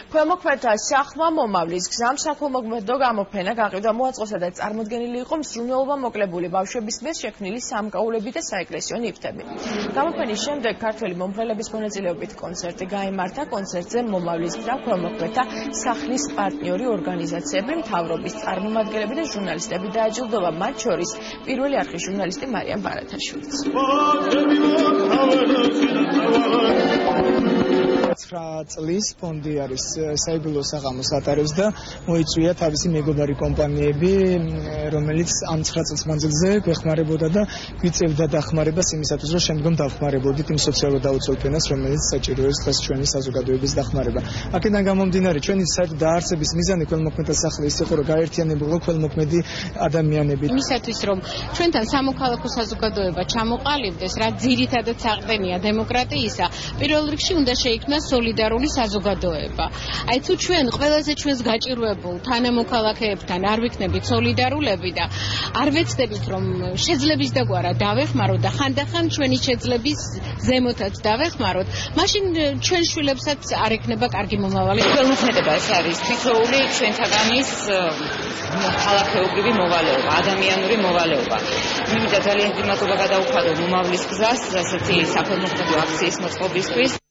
Ქვემოქმედთა სახმა მომავლის გზამ საქველმოქმედო გამოფენა გაყიდვა მოაწყოსა და წარმოდგენილი იყო მსურნელობა მოკლებული ბავშვების მიერ შექმნილი სამკაულები და საეკლესიო ნივთები. გამოფენის შემდეგ ქართველი მომხრელების მონაწილეობით კონცერტი გაიმართა. კონცერტზე მომავლის გზა ქვემოქმედთა სახლის პარტნიორი ორგანიზაციები, მთავრობის წარმომადგენლები და ჟურნალისტები დააჯილდოვა, მათ შორის პირველი არხის ჟურნალისტი მარიამ ბარათაშვილიც. 9 წლის ფონდი არის საიდუმლო საღამოს ატარებს და მოიწვია თავისი მეგობარი კომპანიები, რომელიც ამ 9 წლის მანძილზე გვეხმარებოდა და გვიწევდა დახმარებას იმისათვის, რომ შემდგომ დავხმარებოდით იმ სოციალურ დაუცველფენას, რომელიც საჭიროებს დღეს ჩვენი საზოგადოების დახმარება. აქედან გამომდინარე, ჩვენი საერთო დაარსების მიზანი ქველმოქმედთა სახლი ის იყო, რომ გაერთიანებულო ქველმოქმედი ადამიანები. იმისათვის, რომ ჩვენთან სამოქალაქო საზოგადოება ჩამოყალიბდეს, რაც ძირითადად საყრდენია დემოკრატიისა, პირველ რიგში უნდა შეიქმნას სოლიდარული საზოგადოება. Აი თუ ჩვენ ყველაზე ჩვენს გაჭირვებულ თანამოქალაქეებთან არ ვიქნებით სოლიდარულები და არ ვეცდებით რომ შეძლების დაგვარა დავეხმაროთ და ხანდახან ჩვენი შეძლების ზემოთაც დავეხმაროთ, მაშინ ჩვენ შვილებსაც არ ექნება კარგი მომავალი. ქველმოქმედება ეს არის თითოეული ჩვენთაგანის ქალაქეობრივი მოვალეობა, ადამიანური მოვალეობა. მე მინდა ძალიან დიდი მადლობა გადაუხადო მომავლის გზას ასეთი საქველმოქმედო აქციის მოწყობისთვის.